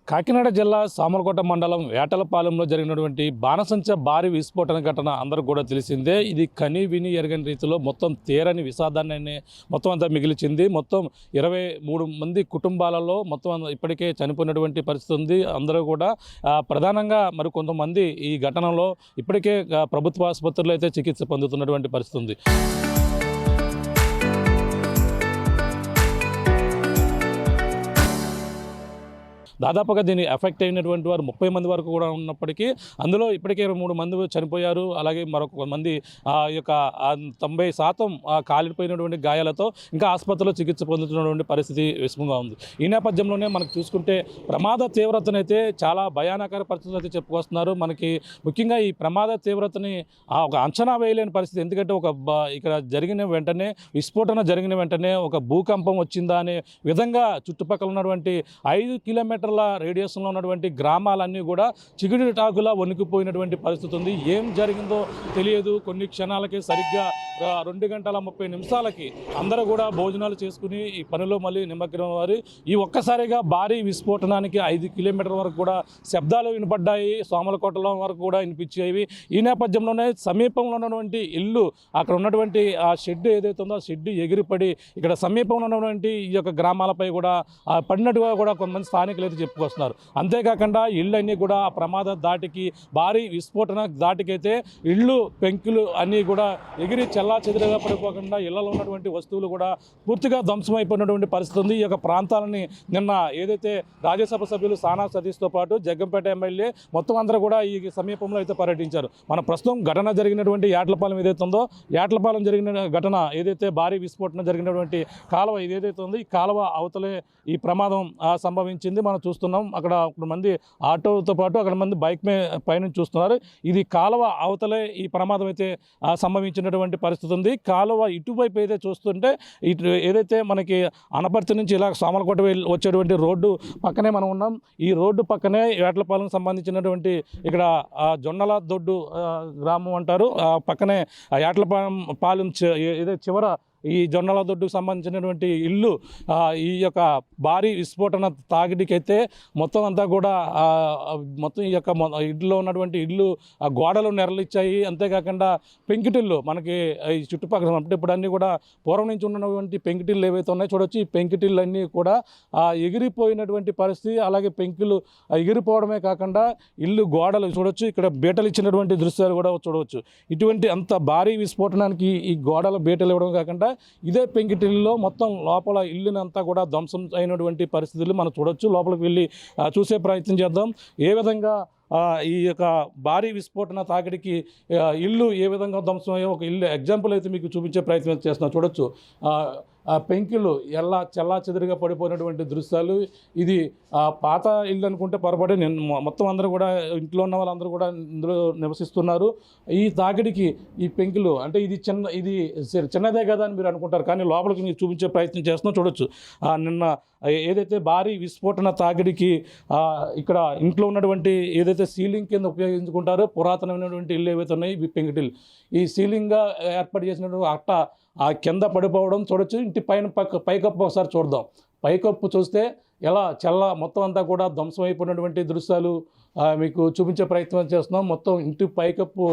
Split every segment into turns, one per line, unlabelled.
కాకినాడ జిల్లా సామర్లకోట మండలం వేటలపాలెంలో జరిగినటువంటి బాణసంచ భారీ విస్ఫోటన ఘటన అందరికీ కూడా తెలిసిందే. ఇది కని విని ఎరగని రీతిలో మొత్తం తీరని విషాదాన్ని మొత్తం అంతా మిగిల్చింది. మొత్తం 23 మంది కుటుంబాలలో మొత్తం ఇప్పటికే చనిపోయినటువంటి పరిస్థితి ఉంది. అందరూ కూడా ప్రధానంగా మరి కొంతమంది ఈ ఘటనలో ఇప్పటికే ప్రభుత్వ ఆసుపత్రుల్లో అయితే చికిత్స పొందుతున్నటువంటి పరిస్థితి ఉంది. దాదాపుగా దీన్ని ఎఫెక్ట్ అయినటువంటి వారు 30 మంది వరకు కూడా ఉన్నప్పటికీ అందులో ఇప్పటికే 23 మంది చనిపోయారు. అలాగే మరొక మంది యొక్క 90% కాలిపోయినటువంటి గాయాలతో ఇంకా ఆసుపత్రిలో చికిత్స పొందుతున్నటువంటి పరిస్థితి విషమంగా ఉంది. ఈ నేపథ్యంలోనే మనకు చూసుకుంటే ప్రమాద తీవ్రతనైతే చాలా భయానకర పరిస్థితులు అయితే చెప్పుకొస్తున్నారు. మనకి ముఖ్యంగా ఈ ప్రమాద తీవ్రతని ఒక అంచనా వేయలేని పరిస్థితి. ఎందుకంటే ఇక్కడ జరిగిన వెంటనే విస్ఫోటన జరిగిన వెంటనే ఒక భూకంపం వచ్చిందా అనే విధంగా చుట్టుపక్కల ఉన్నటువంటి 5 కిలోమీటర్ల రేడియస్లో ఉన్నటువంటి గ్రామాలన్నీ కూడా చిగురు టాకులా వణికిపోయినటువంటి పరిస్థితి ఉంది. ఏం జరిగిందో తెలియదు. కొన్ని క్షణాలకి సరిగ్గా 2 గంటల 30 నిమిషాలకి అందరూ కూడా భోజనాలు చేసుకుని ఈ పనిలో మళ్ళీ నిమగ్నం వారు ఈ ఒక్కసారిగా భారీ విస్ఫోటనానికి 5 కిలోమీటర్ల వరకు కూడా శబ్దాలు వినపడ్డాయి. సామర్లకోటలో వరకు కూడా వినిపించేవి. ఈ నేపథ్యంలోనే సమీపంలో ఉన్నటువంటి ఇల్లు అక్కడ ఉన్నటువంటి ఆ షెడ్ ఏదైతే ఉందో ఆ షెడ్ ఎగిరిపడి ఇక్కడ సమీపంలో ఉన్నటువంటి ఈ యొక్క గ్రామాలపై కూడా పడినట్టుగా కూడా కొంతమంది స్థానికులు అయితే చెప్పుకొస్తున్నారు. అంతేకాకుండా ఇళ్ళు అన్నీ కూడా ఆ ప్రమాద దాటికి భారీ విస్ఫోటన దాటికైతే ఇళ్ళు పెంకులు అన్నీ కూడా ఎగిరి చెల్లా చెదురుగా పడిపోకుండా ఇళ్లలో ఉన్నటువంటి వస్తువులు కూడా పూర్తిగా ధ్వంసమైపోయినటువంటి పరిస్థితి ఉంది. ఈ యొక్క ప్రాంతాలని నిన్న ఏదైతే రాజ్యసభ సభ్యులు సానా సతీష్తో పాటు జగ్గంపేట ఎమ్మెల్యే మొత్తం అందరూ కూడా ఈ సమీపంలో అయితే పర్యటించారు. మన ప్రస్తుతం ఘటన జరిగినటువంటి యాట్లపాలెం ఏదైతే ఉందో యాట్లపాలెం జరిగిన ఘటన ఏదైతే భారీ విస్ఫోటన జరిగినటువంటి కాలువ ఏదైతే ఉందో ఈ కాలువ అవతలే ఈ ప్రమాదం సంభవించింది. మనం చూస్తున్నాం అక్కడ మంది ఆటోతో పాటు అక్కడ మంది బైక్ పైనుంచి చూస్తున్నారు. ఇది కాలువ అవతలే ఈ ప్రమాదం అయితే సంభవించినటువంటి పరిస్థితి ఉంది. కాలువ ఇటువైపు అయితే చూస్తుంటే ఇటు ఏదైతే మనకి అనపర్తి నుంచి ఇలా సామర్లకోట వచ్చేటువంటి రోడ్డు పక్కనే మనం ఉన్నాం. ఈ రోడ్డు పక్కనే వేటలపాలెం సంబంధించినటువంటి ఇక్కడ జొన్నల దొడ్డు గ్రామం అంటారు. పక్కనే వేటలపాలెం ఏదైతే చివర ఈ జొన్నల దొడ్డుకు సంబంధించినటువంటి ఇల్లు ఈ యొక్క భారీ విస్ఫోటన తాకిడికైతే మొత్తం అంతా కూడా మొత్తం ఈ యొక్క ఇంట్లో ఉన్నటువంటి ఇల్లు గోడలు నెరలిచ్చాయి. అంతేకాకుండా పెంకిటిల్లు మనకి ఈ చుట్టుపక్కల ఇప్పుడు అన్నీ కూడా పూర్వం నుంచి ఉన్నటువంటి పెంకిటిల్లు ఏవైతే ఉన్నాయో చూడవచ్చు. ఈ పెంకిటిల్లు అన్నీ కూడా ఎగిరిపోయినటువంటి పరిస్థితి. అలాగే పెంకులు ఎగిరిపోవడమే కాకుండా ఇల్లు గోడలు చూడవచ్చు. ఇక్కడ బీటలు ఇచ్చినటువంటి దృశ్యాలు కూడా చూడవచ్చు. ఇటువంటి అంత భారీ విస్ఫోటనానికి ఈ గోడల బీటలు ఇవ్వడం కాకుండా ఇదే పెంకిటిల్లో మొత్తం లోపల ఇల్లునంతా కూడా ధ్వంసం అయినటువంటి పరిస్థితులు మనం చూడొచ్చు. లోపలికి వెళ్ళి చూసే ప్రయత్నం చేద్దాం. ఏ విధంగా ఈ యొక్క భారీ విస్ఫోటన తాకిడికి ఇల్లు ఏ విధంగా ధ్వంసమయ్యో ఒక ఇల్లు ఎగ్జాంపుల్ అయితే మీకు చూపించే ప్రయత్నం చేస్తున్నాం. చూడొచ్చు పెంకులు చెల్లా చెదురుగా పడిపోయినటువంటి దృశ్యాలు. ఇది పాత ఇల్లు అనుకుంటే పొరపాటు మొత్తం అందరూ కూడా ఇంట్లో ఉన్న వాళ్ళందరూ కూడా ఇందులో నివసిస్తున్నారు. ఈ తాకిడికి ఈ పెంకులు అంటే ఇది చిన్నదే కదా అని మీరు అనుకుంటారు. కానీ లోపలికి మీరు చూపించే ప్రయత్నం చేస్తున్నాం. చూడొచ్చు నిన్న ఏదైతే భారీ విస్ఫోటన తాకిడికి ఇక్కడ ఇంట్లో ఉన్నటువంటి ఏదైతే సీలింగ్ కింద ఉపయోగించుకుంటారో పురాతనమైనటువంటి ఇల్లు ఏవైతే ఉన్నాయి ఇవి పెంకుటిల్లు. ఈ సీలింగ్గా ఏర్పాటు చేసినటువంటి అట్ట కింద పడిపోవడం చూడొచ్చు. ఇంటి పైకప్పు ఒకసారి చూద్దాం. పైకప్పు చూస్తే ఎలా మొత్తం అంతా కూడా ధ్వంసమైపోయినటువంటి దృశ్యాలు మీకు చూపించే ప్రయత్నం చేస్తున్నాం. మొత్తం ఇంటి పైకప్పు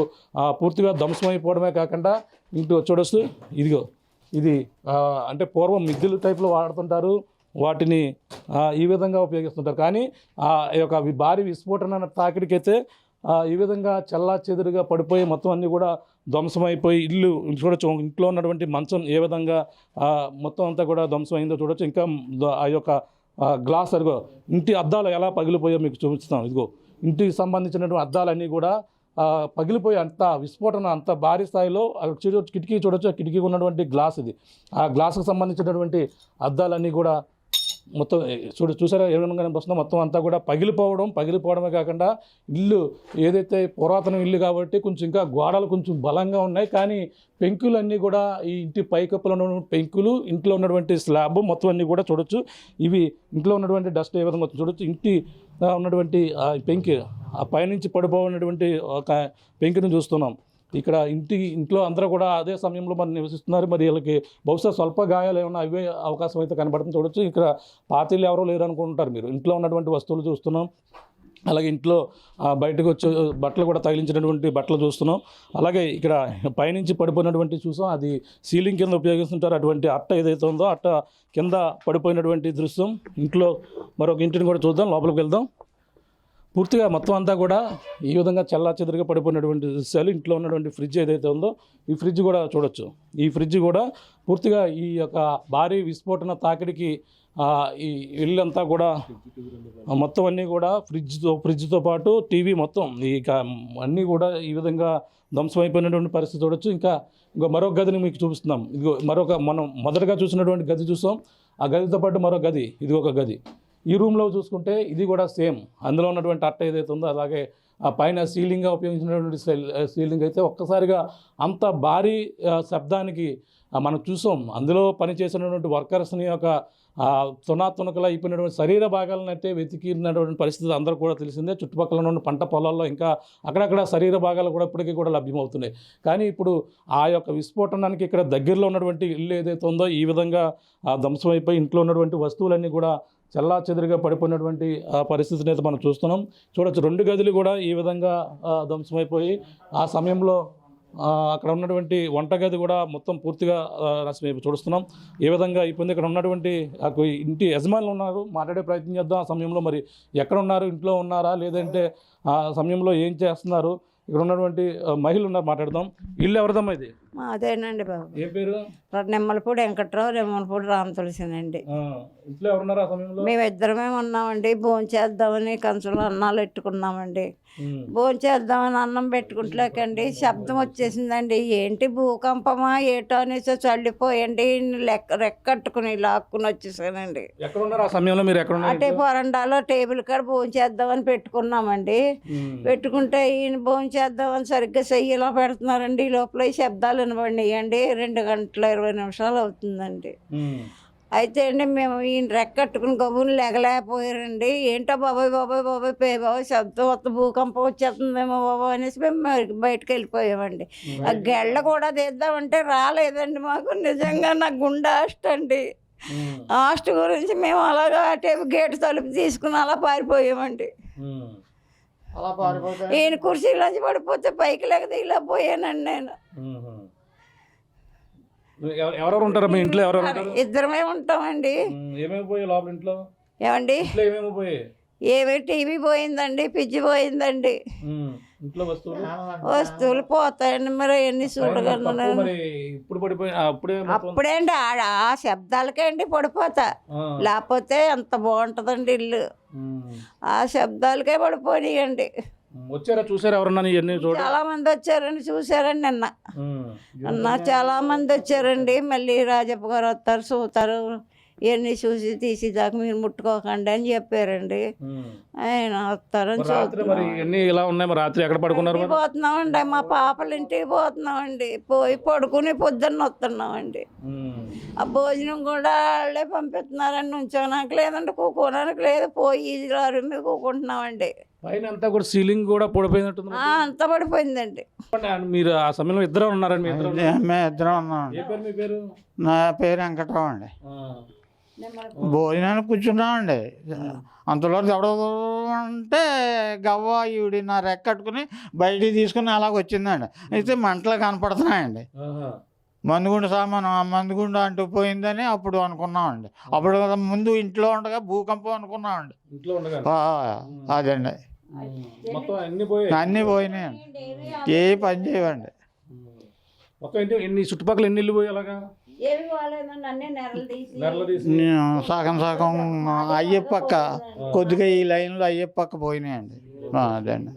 పూర్తిగా ధ్వంసమైపోవడమే కాకుండా ఇంటి చూడొచ్చు. ఇది అంటే పూర్వం మిద్దెలు టైప్లో వాడుతుంటారు. వాటిని ఈ విధంగా ఉపయోగిస్తుంటారు. కానీ ఈ యొక్క భారీ విస్ఫోటన తాకిడికైతే ఈ విధంగా చెల్లా చెదురుగా పడిపోయి మొత్తం అన్నీ కూడా ధ్వంసమైపోయి ఇల్లు చూడొచ్చు. ఇంట్లో ఉన్నటువంటి మంచం ఏ విధంగా మొత్తం అంతా కూడా ధ్వంసం అయిందో చూడొచ్చు. ఇంకా ఆ యొక్క గ్లాస్ ఇంటి అద్దాలు ఎలా పగిలిపోయో మీకు చూపిస్తాం. ఇంటికి సంబంధించినటువంటి అద్దాలన్నీ కూడా పగిలిపోయి అంత విస్ఫోటన అంత భారీ స్థాయిలో కిటికీ చూడొచ్చు. ఆ కిటికీకి ఉన్నటువంటి గ్లాస్ ఇది. ఆ గ్లాసుకు సంబంధించినటువంటి అద్దాలన్నీ కూడా మొత్తం చూసారా ఏ విధంగా వస్తుందో మొత్తం అంతా కూడా పగిలిపోవడమే కాకుండా ఇల్లు ఏదైతే పురాతన ఇల్లు కాబట్టి కొంచెం ఇంకా గోడలు కొంచెం బలంగా ఉన్నాయి. కానీ పెంకులన్నీ కూడా ఈ ఇంటి పైకప్పులో ఉన్నటువంటి పెంకులు ఇంట్లో ఉన్నటువంటి స్లాబ్ మొత్తం అన్నీ కూడా చూడొచ్చు. ఇవి ఇంట్లో ఉన్నటువంటి డస్ట్ ఏ విధంగా చూడొచ్చు. ఇంటి ఉన్నటువంటి పెంకి ఆ పైనుంచి పడిపోయినటువంటి ఒక పెంకుని చూస్తున్నాం. ఇక్కడ ఇంట్లో అందరూ కూడా అదే సమయంలో మరి నివసిస్తున్నారు. మరి వీళ్ళకి బహుశా స్వల్ప గాయాలు ఏమైనా అవే అవకాశం అయితే కనబడుతుంది చూడొచ్చు. ఇక్కడ పాతీలు ఎవరో లేరు అనుకుంటారు మీరు. ఇంట్లో ఉన్నటువంటి వస్తువులు చూస్తున్నాం, అలాగే ఇంట్లో బయటకు వచ్చే బట్టలు కూడా తగిలించినటువంటి బట్టలు చూస్తున్నాం. అలాగే ఇక్కడ పైనుంచి పడిపోయినటువంటి చూసాం, అది సీలింగ్ కింద ఉపయోగిస్తుంటారు. అటువంటి అట్ట ఏదైతే ఉందో అట్ట కింద పడిపోయినటువంటి దృశ్యం. ఇంట్లో మరొక ఇంటిని కూడా చూద్దాం, లోపలికి వెళ్దాం. పూర్తిగా మొత్తం అంతా కూడా ఈ విధంగా చెల్లాచెదురుగా పడిపోయినటువంటి దృశ్యాలు. ఇంట్లో ఉన్నటువంటి ఫ్రిడ్జ్ ఏదైతే ఉందో ఈ ఫ్రిడ్జ్ కూడా చూడొచ్చు. ఈ ఫ్రిడ్జ్ కూడా పూర్తిగా ఈ యొక్క భారీ విస్ఫోటన తాకిడికి ఈ ఇల్లంతా కూడా మొత్తం అన్నీ కూడా ఫ్రిడ్జ్తో పాటు టీవీ మొత్తం ఇక అన్నీ కూడా ఈ విధంగా ధ్వంసమైపోయినటువంటి పరిస్థితి చూడొచ్చు. ఇంకో మరొక గదిని మీకు చూపిస్తున్నాం. ఇదిగో మనం మొదటగా చూసినటువంటి గది చూసాం. ఆ గదితో పాటు మరో గది, ఇది ఒక గది. ఈ రూమ్లో చూసుకుంటే ఇది కూడా సేమ్. అందులో ఉన్నటువంటి అట్ట ఏదైతే ఉందో అలాగే ఆ పైన సీలింగ్గా ఉపయోగించినటువంటి సీలింగ్ అయితే ఒక్కసారిగా అంత భారీ శబ్దానికి మనం చూసాం. అందులో పనిచేసినటువంటి వర్కర్స్ని యొక్క తునాతునకలు అయిపోయినటువంటి శరీర భాగాలను అయితే వెతికినటువంటి పరిస్థితి అందరూ కూడా తెలిసిందే. చుట్టుపక్కల ఉన్న పంట పొలాల్లో ఇంకా అక్కడక్కడ శరీర భాగాలు కూడా ఇప్పటికీ కూడా లభ్యమవుతున్నాయి. కానీ ఇప్పుడు ఆ యొక్క విస్ఫోటనానికి ఇక్కడ దగ్గరలో ఉన్నటువంటి ఇల్లు ఏదైతే ఉందో ఈ విధంగా ధ్వంసమైపోయి ఇంట్లో ఉన్నటువంటి వస్తువులన్నీ కూడా చెల్లాచెదురుగా పడిపోయినటువంటి పరిస్థితిని అయితే మనం చూస్తున్నాం. చూడొచ్చు, 2 గదులు కూడా ఈ విధంగా ధ్వంసమైపోయి ఆ సమయంలో అక్కడ ఉన్నటువంటి వంటగది కూడా మొత్తం పూర్తిగా చూస్తున్నాం ఏ విధంగా అయిపోయింది. ఇక్కడ ఉన్నటువంటి ఇంటి యజమానులు ఉన్నారు, మాట్లాడే ప్రయత్నం చేద్దాం. ఆ సమయంలో మరి ఎక్కడ ఉన్నారు, ఇంట్లో ఉన్నారా లేదంటే ఆ సమయంలో ఏం చేస్తున్నారు? ఇక్కడ ఉన్నటువంటి మహిళలు ఉన్నారు, మాట్లాడదాం. ఇల్లు ఎవరిదమ్మా ఇది?
అదేనండి బాబు.
ఏ పేరు?
నిమ్మలపూడి వెంకట్రావు, నిమ్మలపూడి రామతులసినండి.
ఇంట్లో ఎవరున్నారు ఆ సమయంలో?
మేము ఇద్దరమే ఉన్నామండి. భోజనం చేద్దామని కంచంలో అన్నాలు పెట్టుకున్నామండి. భోజనం చేద్దామని అన్నం పెట్టుకుంటలేకండి శబ్దం వచ్చేసిందండి. ఏంటి భూకంపమా ఏటో అనేసి చల్లిపోయండి. రెక్కట్టుకుని లాక్కుని వచ్చేసానండి.
ఎక్కడున్నారు ఆ సమయంలో మీరు? ఎక్కడ?
అటే వరండాలో టేబుల్ కాడ భోజనం చేద్దామని పెట్టుకున్నామండి. పెట్టుకుంటే ఈయన భోజనం చేద్దామని సరిగ్గా చెయ్యిలా పెడుతున్నారండి. ఈ లోపల ఈ శబ్దాలు వినబడినాయండి. 2 గంటల 20 నిమిషాలు అవుతుందండి. అయితే అండి మేము ఈయన రెక్కట్టుకుని గబుని లేగలేకపోయారండి. ఏంటో బాబాయ్ బాబాయ్ బాబాయ్ బాబాయ్ శబ్దం భూకంపం వచ్చేస్తుందేమో బాబాయ్ అనేసి మేము బయటకు వెళ్ళిపోయామండి. ఆ గెళ్ళ కూడా తీద్దామంటే రాలేదండి మాకు. నిజంగా నాకు గుండె ఆస్ట్ అండి. ఆస్ట్ గురించి మేము అలాగా అటే గేటు తలుపు తీసుకుని అలా పారిపోయామండి. ఈయన కుర్చీలోంచి పడిపోతే పైకి లేక ఇలా పోయానండి నేను.
ఎవరెవరు ఉంటారు మీ ఇంట్లో?
ఇద్దరమే ఉంటామండి.
ఏమేమి పోయాయి లోపల ఇంట్లో?
ఏమండి?
ఏమేమి పోయాయి?
ఏమి టీవీ పోయిందండి, ఫ్రిడ్జ్ పోయిందండి.
ఇంట్లో
వస్తువులు పోతాయండి. మరి ఎన్ని చూడగలను. అప్పుడేండి ఆ శబ్దాలకే అండి పడిపోతా. లేకపోతే ఎంత బాగుంటుందండి ఇల్లు. ఆ శబ్దాలకే పడిపోయాయండి.
వచ్చారా, చూసారా ఎవరన్నా?
చాలా మంది వచ్చారండి, చూసారండి. నిన్న చాలా మంది వచ్చారండి. మళ్ళీ రాజప్ప గారు వస్తారు, చూస్తారు. ఇవన్నీ చూసి తీసి దాకా మీరు ముట్టుకోకండి అని చెప్పారండి. ఆయన వస్తారని పోతున్నామండి. మా పాపల ఇంటికి పోతున్నామండి. పోయి పడుకుని పొద్దున్న వస్తున్నామండి. ఆ భోజనం కూడా వాళ్ళే పంపిస్తున్నారండి. ఉంచోనానికి లేదంటే కూకోనానికి లేదు. పోయి మీద కూకుంటున్నామండి.
పైన అంతా కూడా సీలింగ్ కూడా పడిపోయినట్టు
అంతా పడిపోయిందండి.
మీరు ఆ సమయంలో ఇద్దరు ఉన్నారండి?
మేము ఇద్దరం ఉన్నామండి. నా పేరు వెంకట్రావు అండి. భోజనానికి కూర్చున్నామండి. అంతలో దవడంటే గవ్వ ఈవిడి నా రెక్కట్టుకుని బయటికి తీసుకుని అలాగ వచ్చిందండి. అయితే మంటలు కనపడుతున్నాయండి. మందుగుండు సామాను మందుగుండు అంటూ పోయిందని అప్పుడు అనుకున్నామండి. అప్పుడు ముందు ఇంట్లో ఉండగా భూకంపం అనుకున్నామండి. అదండి, అన్నీ పోయినాయండి. ఏ పని చేయవండి.
చుట్టుపక్కల ఎన్ని ఇల్లు పోయి అలాగా?
సగం సగం అయ్యప్పక్క కొద్దిగా ఈ లైన్లో అయ్యప్పక్క పోయినాయండి. అదండి.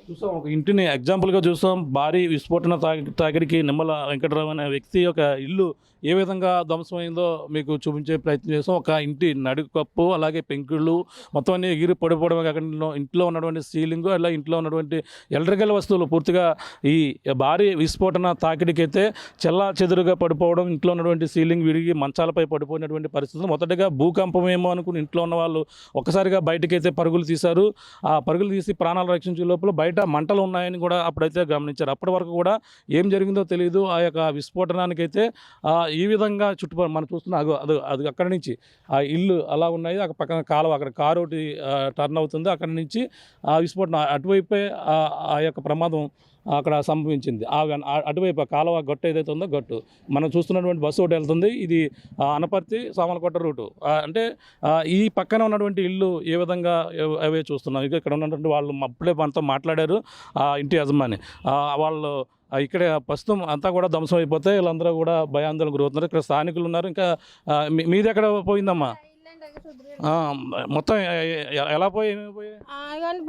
చూసాం, ఒక ఇంటిని ఎగ్జాంపుల్గా చూసాం. భారీ విస్ఫోటన తాకిడికి నిమ్మల వెంకటరావు అనే వ్యక్తి యొక్క ఇల్లు ఏ విధంగా ధ్వంసమైందో మీకు చూపించే ప్రయత్నం చేసాం. ఒక ఇంటి నడుకప్పు, అలాగే పెంకుళ్ళు మొత్తం అన్ని ఎగిరి పడిపోవడమే కాకుండా ఇంట్లో ఉన్నటువంటి సీలింగు, అలా ఇంట్లో ఉన్నటువంటి ఎలక్ట్రికల్ వస్తువులు పూర్తిగా ఈ భారీ విస్ఫోటన తాకిడికి అయితే చెల్లా చెదురుగా పడిపోవడం, ఇంట్లో ఉన్నటువంటి సీలింగ్ విరిగి మంచాలపై పడిపోయినటువంటి పరిస్థితులు. మొదటగా భూకంపమేమో అనుకుని ఇంట్లో ఉన్న వాళ్ళు ఒక్కసారిగా బయటకైతే పరుగులు తీశారు. ఆ పరుగులు తీసి ప్రాణాలు రక్షించే లోపల బయట బయట మంటలు ఉన్నాయని కూడా అప్పుడైతే గమనించారు. అప్పటి వరకు కూడా ఏం జరిగిందో తెలియదు. ఆ యొక్క విస్ఫోటనానికైతే ఈ విధంగా చుట్టుపక్కల మనం చూస్తున్న అది అక్కడి నుంచి ఆ ఇల్లు అలా ఉన్నాయి. అక్కడ పక్కన కాలువ, అక్కడ కారు ఒకటి టర్న్ అవుతుంది. అక్కడి నుంచి ఆ విస్ఫోటనం అటువైపే ఆ యొక్క ప్రమాదం అక్కడ సంభవించింది. అటువైపు కాలువ గట్టు ఏదైతే ఉందో గట్టు మనం చూస్తున్నటువంటి బస్సు ఒకటి వెళ్తుంది. ఇది అనపర్తి సామలకోట రూటు. అంటే ఈ పక్కన ఉన్నటువంటి ఇల్లు ఏ విధంగా అవే చూస్తున్నాం. ఇక్కడ ఉన్నటువంటి వాళ్ళు అప్పుడే మనతో మాట్లాడారు. ఇంటి యజమాని వాళ్ళు ఇక్కడ ప్రస్తుతం అంతా కూడా ధ్వంసం అయిపోతే వీళ్ళందరూ కూడా భయాందోళన గురవుతున్నారు. ఇక్కడ స్థానికులు ఉన్నారు. ఇంకా మీది ఎక్కడ పోయిందమ్మా? మొత్తం ఎలా
పోయి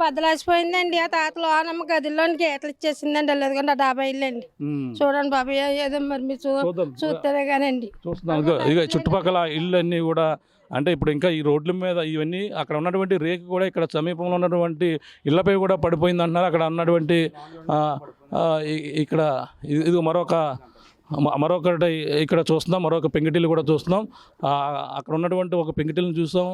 బద్దలాసిపోయిందండి. ఆ తాతలో ఆనమ్మ గదిలోనికి గేట్లు ఇచ్చేసిందండి. లేదుకంటే ఆ డాబా ఇల్లండి. చూడండి బాబు, ఏదో మరి మీరు చూస్తేనే కానండి.
చూస్తున్నాను ఇక చుట్టుపక్కల ఇల్లు అన్నీ కూడా. అంటే ఇప్పుడు ఇంకా ఈ రోడ్ల మీద ఇవన్నీ అక్కడ ఉన్నటువంటి రేకు కూడా ఇక్కడ సమీపంలో ఉన్నటువంటి ఇళ్లపై కూడా పడిపోయింది అంటున్నారు. అక్కడ ఉన్నటువంటి ఇక్కడ ఇది మరొకటి ఇక్కడ చూస్తున్నాం. మరొక పెంకిటిల్లు కూడా చూస్తున్నాం. అక్కడ ఉన్నటువంటి ఒక పెంకిటిల్ని చూసాం.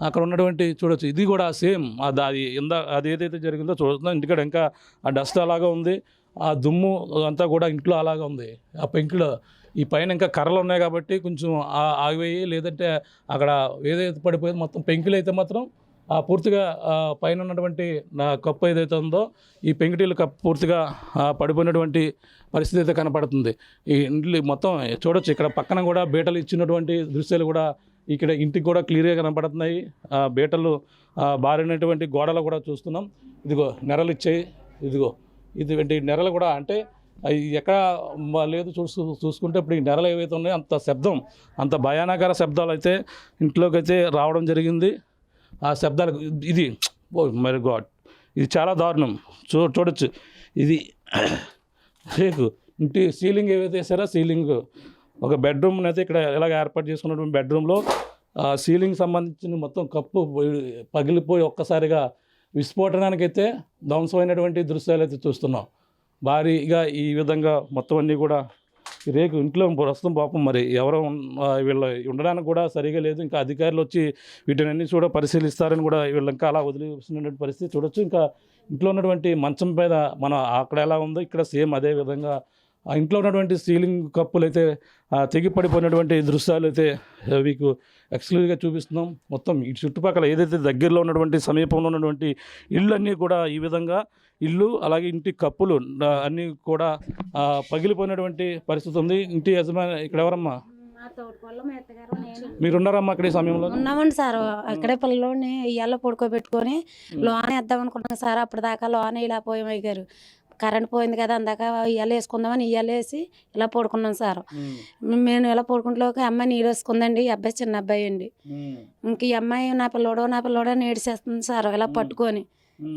అక్కడ ఉన్నటువంటి చూడొచ్చు, ఇది కూడా సేమ్ అది ఏదైతే జరిగిందో చూస్తున్నాం. ఇంటికాడ ఇంకా ఆ డస్ట్ అలాగా ఉంది. ఆ దుమ్ము అంతా కూడా ఇంట్లో అలాగా ఉంది. ఆ పెంకిలో ఈ పైన ఇంకా కర్రలు ఉన్నాయి కాబట్టి కొంచెం ఆగిపోయి, లేదంటే అక్కడ ఏదైతే పడిపోయింది మొత్తం పెంకులు అయితే మాత్రం పూర్తిగా పైన ఉన్నటువంటి కప్పు ఏదైతే ఉందో ఈ పెంకుటిల్లు కప్పు పూర్తిగా పడిపోయినటువంటి పరిస్థితి అయితే కనపడుతుంది. ఈ ఇంట్లో మొత్తం చూడొచ్చు. ఇక్కడ పక్కన కూడా బీటలు ఇచ్చినటువంటి దృశ్యాలు కూడా ఇక్కడ ఇంటికి కూడా క్లియర్గా కనపడుతున్నాయి. బీటలు బారినటువంటి గోడలు కూడా చూస్తున్నాం. ఇదిగో నెరలు ఇచ్చాయి. ఇదిగో ఇటువంటి నెరలు కూడా అంటే ఎక్కడ లేదు చూసుకుంటే ఇప్పుడు ఈ నెరలు ఏవైతే ఉన్నాయో అంత శబ్దం, అంత భయానకర శబ్దాలు అయితే ఇంట్లోకి అయితే రావడం జరిగింది. ఆ శబ్దాలు ఇది మై గాడ్, ఇది చాలా దారుణం. చూడొచ్చు. ఇది రేకు ఇంటి సీలింగ్ ఏవైతే వేసారో సీలింగ్ ఒక బెడ్రూమ్ని అయితే ఇక్కడ ఎలాగ ఏర్పాటు చేసుకున్నటువంటి బెడ్రూమ్లో సీలింగ్ సంబంధించిన మొత్తం కప్పు పగిలిపోయి ఒక్కసారిగా విస్ఫోటనానికైతే ధ్వంసమైనటువంటి దృశ్యాలు అయితే చూస్తున్నాం. భారీగా ఈ విధంగా మొత్తం అన్నీ కూడా రేకు ఇంట్లో ప్రస్తుతం పాపం మరి ఎవరో వీళ్ళు ఉండడానికి కూడా సరిగా లేదు. ఇంకా అధికారులు వచ్చి వీటిని అన్ని కూడా పరిశీలిస్తారని కూడా వీళ్ళు ఇంకా అలా వదిలిస్తున్నటువంటి పరిస్థితి చూడొచ్చు. ఇంకా ఇంట్లో ఉన్నటువంటి మంచం మీద మనం అక్కడ ఎలా ఉందో ఇక్కడ సేమ్ అదే విధంగా ఆ ఇంట్లో ఉన్నటువంటి సీలింగ్ కప్పులు అయితే తెగి పడిపోయినటువంటి దృశ్యాలు అయితే మీకు ఎక్స్క్లూజివ్గా చూపిస్తున్నాం. మొత్తం ఈ చుట్టుపక్కల ఏదైతే దగ్గరలో ఉన్నటువంటి సమీపంలో ఉన్నటువంటి ఇళ్ళు అన్నీ కూడా ఈ విధంగా ఇల్లు అలాగే ఇంటి కప్పులు అన్నీ కూడా పగిలిపోయినటువంటి పరిస్థితి ఉంది. ఇంటి యజమాని ఇక్కడ ఎవరమ్మా? మీరున్నారమ్మా అక్కడ ఈ సమయంలో?
ఉన్నామండి సార్. అక్కడే పిల్లల్ని ఇయ్యాల పడుకోబెట్టుకొని లోన వేద్దాం అనుకున్నాం సార్. అప్పటిదాకా లోన ఇలా పోయాం అయ్యారు. కరెంట్ పోయింది కదా, అందాక ఇయ్యాలు వేసుకుందామని ఇయ్యాలు వేసి ఇలా పడుకున్నాం సార్. మేము ఇలా పడుకుంటలోకి అమ్మాయి నీళ్ళు వేసుకుందండి. ఈ అబ్బాయి చిన్న అబ్బాయి అండి. ఇంక ఈ అమ్మాయి నా పిల్లోడో నేడిసేస్తుంది సార్ ఇలా పట్టుకొని.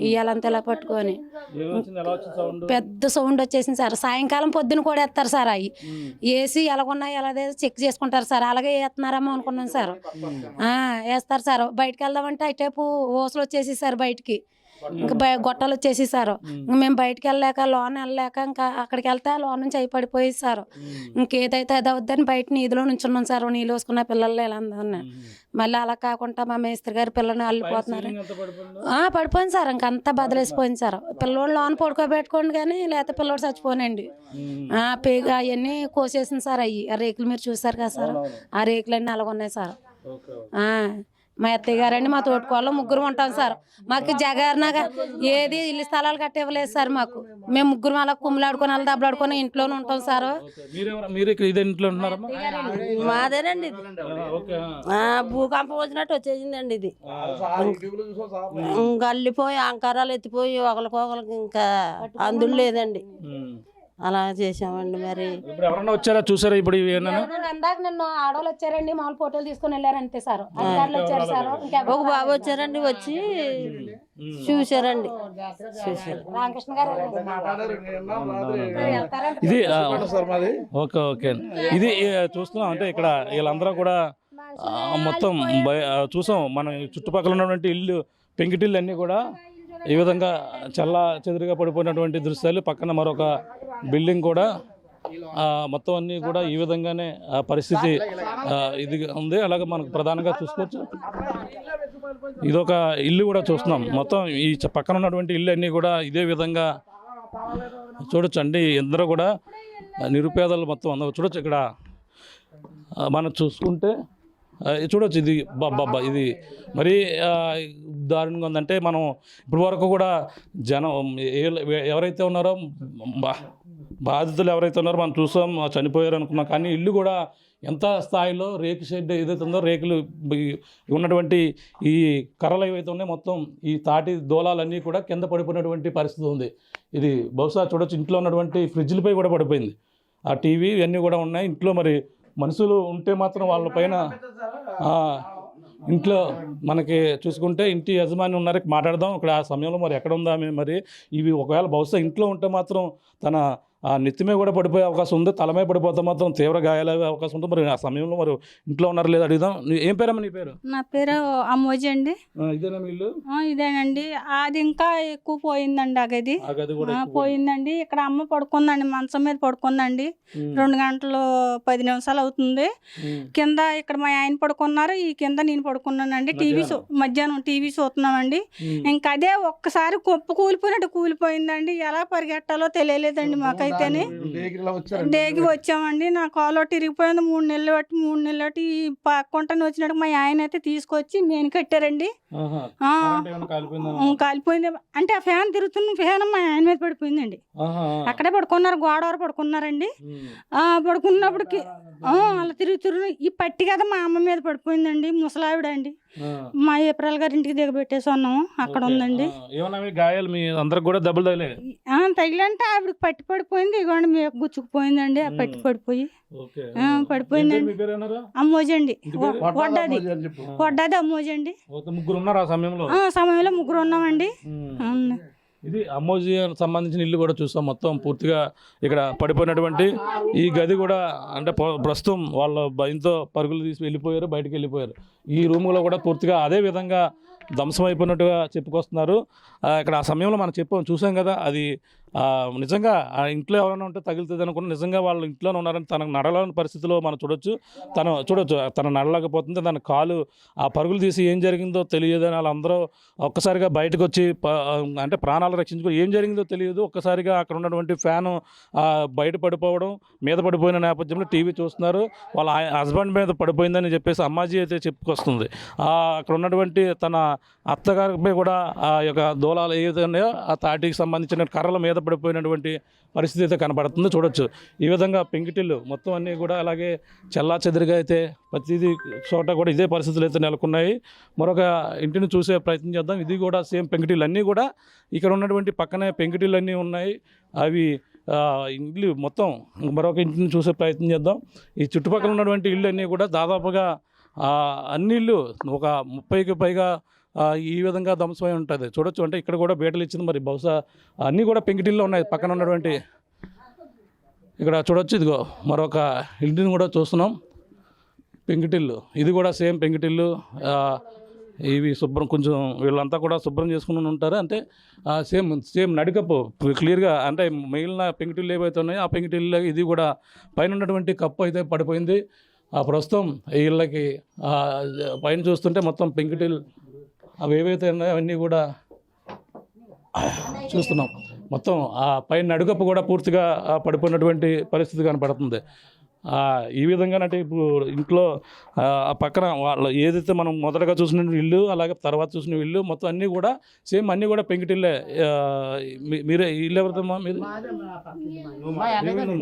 ఇయ్యాలంతా ఇలా పట్టుకొని పెద్ద సౌండ్ వచ్చేసింది సార్. సాయంకాలం పొద్దున కూడా వేస్తారు సార్. అవి వేసి ఎలాగున్నాయి ఎలాగే చెక్ చేసుకుంటారు సార్. అలాగే వేస్తున్నారేమో అనుకున్నాం సార్. వేస్తారు సార్. బయటకు వెళ్దామంటే అటేపు ఓసలు వచ్చేసి సార్ బయటికి. ఇంకా గొట్టాలు వచ్చేసి సార్. మేము బయటకు వెళ్ళలేక లోన్ వెళ్ళలేక ఇంకా అక్కడికి వెళ్తే లోన్ నుంచి అయి పడిపోయి సార్. ఇంకేదైతే అది అవుద్దని బయట నీదిలో నుంచున్నాం సార్. నీళ్ళు వేసుకున్న పిల్లలు ఇలా అందరినీ. మళ్ళీ అలా కాకుండా మా మేస్త్రి గారి పిల్లల్ని అల్లిపోతున్నారు. పడిపోయింది సార్. ఇంకంతా బదిలేసిపోయింది సార్. పిల్లోడు లోన్ పడుకోబెట్టుకోండి కానీ లేకపోతే పిల్లోడు చచ్చిపోనండి. పేగ అవన్నీ కోసేసింది సార్. అవి ఆ రేకులు మీరు చూసారు కదా సార్. ఆ రేకులన్నీ అలాగున్నాయి సార్. మా అత్తయ్య గారండి, మా తోటకోళ్ళు ముగ్గురు ఉంటాం సార్. మాకు జగర్నగా ఏది ఇల్లు స్థలాలు కట్టివ్వలేదు సార్. మాకు మేము ముగ్గురు అలా కుమ్ములాడుకొని అలా దెబ్బలాడుకొని ఇంట్లోనే ఉంటాం సార్. మాదేనండి ఇది. భూకంపం వచ్చినట్టు వచ్చేసిందండి ఇది. గల్లిపోయి అంకారాలు ఎత్తిపోయి ఒకరికొకరికి ఇంకా అందులో లేదండి. అలా చేసామండి. మరి
ఎవరన్నా వచ్చారా చూసారా? ఇప్పుడు
అందాక నిన్న ఆడవాళ్ళు వచ్చారండి, మామూలు ఫోటోలు తీసుకుని వెళ్ళారు అంతే సార్. వచ్చారు సార్.
ఒక బాబు వచ్చారండి, వచ్చి చూసారండి.
రామకృష్ణ గారు
ఇది ఓకే ఓకే. ఇది చూస్తున్నాం. అంటే ఇక్కడ వీళ్ళందరూ కూడా మొత్తం చూసాం. మన చుట్టుపక్కల ఉన్నటువంటి ఇల్లు పెంకిటిల్లు అన్నీ కూడా ఈ విధంగా చల్లా చెదురుగా పడిపోయినటువంటి దృశ్యాలు. పక్కన మరొక బిల్డింగ్ కూడా మొత్తం అన్నీ కూడా ఈ విధంగానే పరిస్థితి ఇది ఉంది. అలాగే మనకు ప్రధానంగా చూసుకోవచ్చు. ఇదొక ఇల్లు కూడా చూస్తున్నాం. మొత్తం ఈ పక్కన ఉన్నటువంటి ఇల్లు అన్నీ కూడా ఇదే విధంగా చూడొచ్చు అండి. అందరూ కూడా నిరుపేదలు మొత్తం అందరూ చూడొచ్చు. ఇక్కడ మనం చూసుకుంటే చూడొచ్చు. ఇది బాబా ఇది మరీ దారుణంగా ఉందంటే మనం ఇప్పటి వరకు కూడా జనం ఎవరైతే ఉన్నారో బాధితులు ఎవరైతే ఉన్నారో మనం చూసాం, చనిపోయారు అనుకున్నాం. కానీ ఇల్లు కూడా ఎంత స్థాయిలో రేకు షెడ్ ఏదైతే ఉందో, రేకులు ఉన్నటువంటి ఈ కర్రలు ఏవైతే ఉన్నాయో మొత్తం ఈ తాటి దూలాలన్నీ కూడా కింద పడిపోయినటువంటి పరిస్థితి ఉంది. ఇది బహుశా చూడొచ్చు ఇంట్లో ఉన్నటువంటి ఫ్రిడ్జ్లపై కూడా పడిపోయింది. ఆ టీవీ ఇవన్నీ కూడా ఉన్నాయి ఇంట్లో. మరి మనుషులు ఉంటే మాత్రం వాళ్ళ పైన ఇంట్లో మనకి చూసుకుంటే ఇంటి యజమాని ఉన్నారు, మాట్లాడదాం ఇక్కడ. ఆ సమయంలో మరి ఎక్కడ ఉందా మరి ఇవి ఒకవేళ బహుశా ఇంట్లో ఉంటే మాత్రం తన నెత్తిమే కూడా పడిపోయే అవకాశం ఉంది, తలమే పడిపోతే మాత్రం తీవ్ర గాయాలయ్యే అవకాశం ఉంది. మరి ఆ సమయంలో మరి ఇంట్లో ఉన్నారు లేదా అడుగుదాం. ఏం పేరమ్మా నీ పేరు?
నా పేరు అమ్మోజీ అండి.
ఇదేనా మీ ఇల్లు?
ఇదేనండి. అది ఇంకా ఎక్కువ పోయిందండి. ఆ గది పోయిందండి. ఇక్కడ అమ్మ పడుకుందండి, మంచం మీద పడుకుందండి. 2 గంటలు 10 నిమిషాలు అవుతుంది. కింద ఇక్కడ మా ఆయన పడుకున్నారు, ఈ కింద నేను పడుకున్నానండి. మధ్యాహ్నం టీవీ చూస్తున్నామండి. ఇంకా అదే ఒక్కసారి కొప్పు కూలిపోయిందండి. ఎలా పరిగెట్టాలో తెలియలేదండి మాకైతేనే. డేకి వచ్చామండి. నా కాలు ఇరిగిపోయింది. 3 నెలలు బట్టి పక్కుంటాను వచ్చినట్టు మా ఆయన అయితే తీసుకొచ్చి నేను కట్టారండి. కాలిపోయింది అంటే ఆ ఫ్యాన్ తిరుగుతున్న ఫ్యాన్ మా ఆయన మీద పడిపోయిందండి. అక్కడే పడుకున్నారు, గోడవర పడుకున్నారండి. పడుకున్నప్పటికి అలా తిరుగుతురు ఈ పట్టి కదా మా అమ్మ మీద పడిపోయిందండి. ముసలావిడ అండి. మా ఏప్రిల్ గారి ఇంటికి దిగబెట్టేసి ఉన్నాము, అక్కడ ఉందండి.
గాయాలు మీ అందరికి కూడా దెబ్బలు
తగిలంటే ఆవిడకి పట్టి పడిపోయింది. ఇగోండి మీకు గుచ్చుకుపోయిందండి. ఆ పట్టి పడిపోయిందండి. అమ్మోజీ అండి. వడ్డాది అమ్మోజీ అండి. సమయంలో 3 ఉన్నామండి.
ఇది అమ్మోజీ సంబంధించిన ఇల్లు కూడా చూస్తాం. మొత్తం పూర్తిగా ఇక్కడ పడిపోయినటువంటి ఈ గది కూడా అంటే ప్రస్తుతం వాళ్ళ భయంతో పరుగులు తీసి వెళ్ళిపోయారు, బయటకు వెళ్ళిపోయారు. ఈ రూమ్లో కూడా పూర్తిగా అదే విధంగా ధ్వంసం అయిపోయినట్టుగా చెప్పుకొస్తున్నారు. ఇక్కడ ఆ సమయంలో మనం చూసాం కదా, అది నిజంగా ఆ ఇంట్లో ఎవరైనా ఉంటే తగులుతుంది అనుకున్న నిజంగా వాళ్ళు ఇంట్లోనే ఉన్నారని తనకు నడలేని పరిస్థితిలో మనం చూడొచ్చు. తను నడలేకపోతుంది. తన కాలు ఆ పరుగులు తీసి ఏం జరిగిందో తెలియదని వాళ్ళందరూ ఒక్కసారిగా బయటకు వచ్చి అంటే ప్రాణాలు రక్షించుకో ఏం జరిగిందో తెలియదు. ఒక్కసారిగా అక్కడ ఉన్నటువంటి ఫ్యాను బయట పడిపోవడం, మీద పడిపోయిన నేపథ్యంలో టీవీ చూస్తున్నారు. వాళ్ళ హస్బెండ్ మీద పడిపోయిందని చెప్పేసి అమ్మాజీ అయితే చెప్పుకొస్తుంది. అక్కడ ఉన్నటువంటి తన అత్తగారిపై కూడా ఆ యొక్క దూలాలు ఏదైతే ఉన్నాయో ఆ తాటికి సంబంధించిన కర్రల మీద పడిపోయినటువంటి పరిస్థితి అయితే కనబడుతుంది. చూడొచ్చు ఈ విధంగా పెంకిటిల్లు మొత్తం అన్నీ కూడా అలాగే చెల్లా చెదిరిగా అయితే ప్రతిదీ చోట కూడా ఇదే పరిస్థితులు అయితే నెలకొన్నాయి. మరొక ఇంటిని చూసే ప్రయత్నం చేద్దాం. ఇది కూడా సేమ్ పెంకిటిల్లు అన్నీ కూడా ఇక్కడ ఉన్నటువంటి పక్కనే పెంకిటిల్లు అన్నీ ఉన్నాయి. అవి ఇల్లు మొత్తం మరొక ఇంటిని చూసే ప్రయత్నం చేద్దాం. ఈ చుట్టుపక్కల ఉన్నటువంటి ఇళ్ళు అన్నీ కూడా దాదాపుగా అన్ని ఇళ్ళు ఒక 30కి పైగా ఈ విధంగా ధ్వంసమై ఉంటుంది. చూడొచ్చు అంటే ఇక్కడ కూడా బీటలు ఇచ్చింది. మరి బహుశా అన్నీ కూడా పెంకిటిల్లో ఉన్నాయి పక్కన ఉన్నటువంటి. ఇక్కడ చూడొచ్చు ఇదిగో మరొక ఇంటిని కూడా చూస్తున్నాం, పెంకిటిల్లు. ఇది కూడా సేమ్ పెంకిటిల్లు. ఇవి కొంచెం వీళ్ళంతా కూడా శుభ్రం చేసుకుని ఉంటారు. అంటే సేమ్ నడికప్పు క్లియర్గా అంటే మిగిలిన పెంకిటిల్లు ఏవైతే ఉన్నాయో ఆ పెంకిటిల్లు ఇది కూడా పైన ఉన్నటువంటి కప్పు అయితే పడిపోయింది. ప్రస్తుతం వీళ్ళకి పైన చూస్తుంటే మొత్తం పెంకిటిల్లు అవి ఏవైతే ఉన్నాయో అవన్నీ కూడా చూస్తున్నాం. మొత్తం ఆ పైన నడుకప్పు కూడా పూర్తిగా పడిపోయినటువంటి పరిస్థితి కనపడుతుంది. ఈ విధంగానంటే ఇప్పుడు ఇంట్లో ఆ పక్కన వాళ్ళు ఏదైతే మనం మొదటగా చూసిన ఇల్లు అలాగే తర్వాత చూసిన ఇల్లు మొత్తం అన్నీ కూడా సేమ్ అన్నీ కూడా పెంకిటిల్లే. మీరే ఇల్లు ఎవరిదమ్మా మీరు?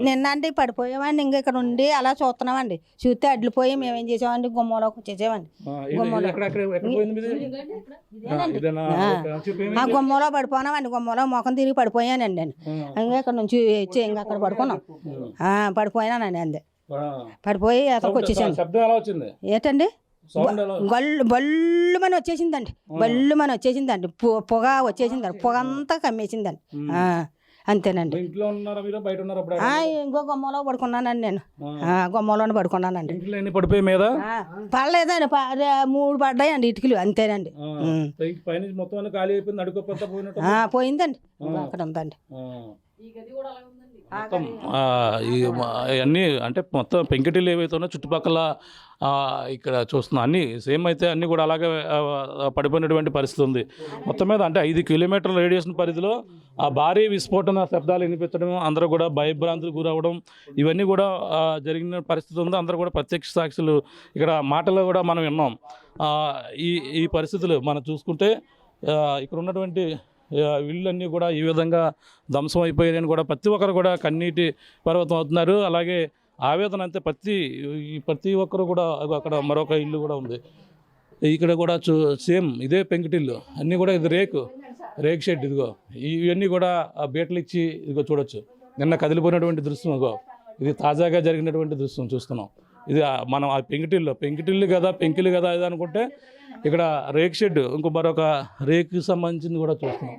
నిన్నండి పడిపోయామండి. ఇంకా ఇక్కడ ఉండి అలా చూస్తున్నామండి. చూస్తే అడ్లిపోయి మేమేం చేసామండి, గుమ్మలోకి వచ్చేసామండి. ఆ గుమ్మలో పడిపోయినామండి. గుమ్మలో ముఖం తిరిగి పడిపోయానండి నేను. ఇంకా ఇక్కడ నుంచి వచ్చి ఇంకా అక్కడ పడుకున్నాం. పడిపోయానండి అంతే. పడిపోయి అతనికి వచ్చేసాను. ఏంటండి బల్లుమని వచ్చేసిందండి. బల్లుమని వచ్చేసిందండి. పొగ వచ్చేసిందండి. పొగ అంతా కమ్మేసిందండి. అంతేనండి. ఇంకో గుమ్మలో పడుకున్నానండి నేను. గుమ్మలోనే పడుకున్నానండి.
పడిపోయి మీద
పడలేదండి. 3 పడ్డాయండి ఇటుకలు. అంతేనండి.
పోయిందండి.
అక్కడ ఉందండి.
మొత్తం అన్నీ అంటే మొత్తం పెంకుటిల్లు ఏవైతే ఉన్నాయో చుట్టుపక్కల ఇక్కడ చూస్తున్నాం అన్నీ సేమ్ అయితే అన్నీ కూడా అలాగే పడిపోయినటువంటి పరిస్థితి ఉంది. మొత్తం మీద అంటే 5 కిలోమీటర్ల రేడియేషన్ పరిధిలో ఆ భారీ విస్ఫోటన శబ్దాలు వినిపించడం, అందరూ కూడా భయభ్రాంతులకు గురవడం, ఇవన్నీ కూడా జరిగిన పరిస్థితి ఉంది. అందరూ కూడా ప్రత్యక్ష సాక్షులు ఇక్కడ మాటలు కూడా మనం విన్నాం. ఈ పరిస్థితులు మనం చూసుకుంటే ఇక్కడ ఉన్నటువంటి ఇళ్ళన్నీ కూడా ఈ విధంగా ధ్వంసం అయిపోయాయని కూడా ప్రతి ఒక్కరు కూడా కన్నీటి పర్వతం అవుతున్నారు. అలాగే ఆవేదన అంతే ప్రతి ఒక్కరు కూడా అక్కడ మరొక ఇల్లు కూడా ఉంది. ఇక్కడ కూడా సేమ్ ఇదే పెంకుటిల్లు, అన్నీ కూడా ఇది రేక్ షెడ్. ఇదిగో ఇవన్నీ కూడా బీటలు ఇచ్చి ఇదిగో చూడొచ్చు. నిన్న కదిలిపోయినటువంటి దృశ్యం ఇదిగో, ఇది తాజాగా జరిగినటువంటి దృశ్యం చూస్తున్నాం. ఇది మనం ఆ పెంకుటిల్లు కదా పెంకులు కదా ఇది అనుకుంటే ఇక్కడ రేక్ షెడ్, ఇంకో మరొక రేకుకి సంబంధించింది కూడా చూస్తున్నాం.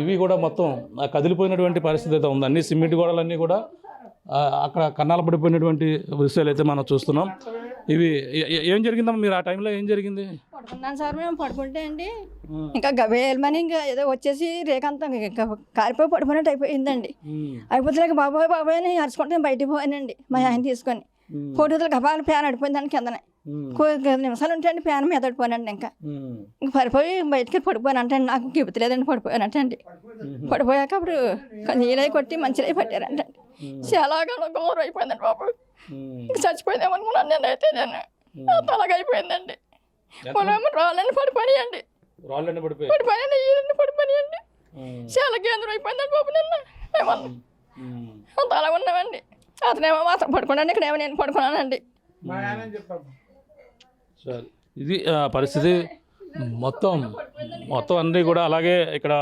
ఇవి కూడా మొత్తం కదిలిపోయినటువంటి పరిస్థితి అయితే ఉంది. అన్ని సిమెంట్ గోడలన్నీ కూడా అక్కడ కన్నాలు పడిపోయినటువంటి దృశ్యాలు అయితే మనం చూస్తున్నాం. ఇవి ఏం జరిగిందమ్మా, మీరు ఆ టైంలో ఏం జరిగింది?
పడుకున్నాను సార్, మేము పడుకుంటే అండి ఇంకా గవేలమని ఇంకా ఏదో వచ్చేసి రేకంతా ఇంకా కాలిపోయి పడిపోయినట్టు అయిపోయిందండి. అయిపోతే బాబాయ్ అని అరుచుకుంటే బయటికి పోయానండి మా ఆయన తీసుకొని. కోటితులు గబాలు ఫ్యాన్ అడిపోయిందండి కిందనే. 5 నిమిషాలు ఉంటే అండి ఫ్యాన్ మీద పడిపోయానండి. ఇంకా పడిపోయి బయటికి పడిపోయాను అంటే నాకు గిబ్బతలేదండి, పడిపోయానంటండి. పడిపోయాక అప్పుడు నీళ్ళై కొట్టి మంచిగా పట్టారంటండి. చాలా గౌరవం అయిపోయిందండి బాబు. ఇంక చచ్చిపోయిందేమనుకున్నాను నేనైతే. తలగైపోయిందండి. పొలం రాళ్ళని పడిపోయాయండి, పడిపోయాయండి, ఈరన్ని పడిపోయాయండి. చాలా కేంద్రం అయిపోయిందండి బాబు. నిన్న ఏమన్నా తల ఉన్నామండి. అతనేమో మాత్రం పడుకున్నాను, ఇక్కడేమో నేను పడుకున్నానండి.
సరే, ఇది పరిస్థితి. మొత్తం అన్నీ కూడా అలాగే ఇక్కడ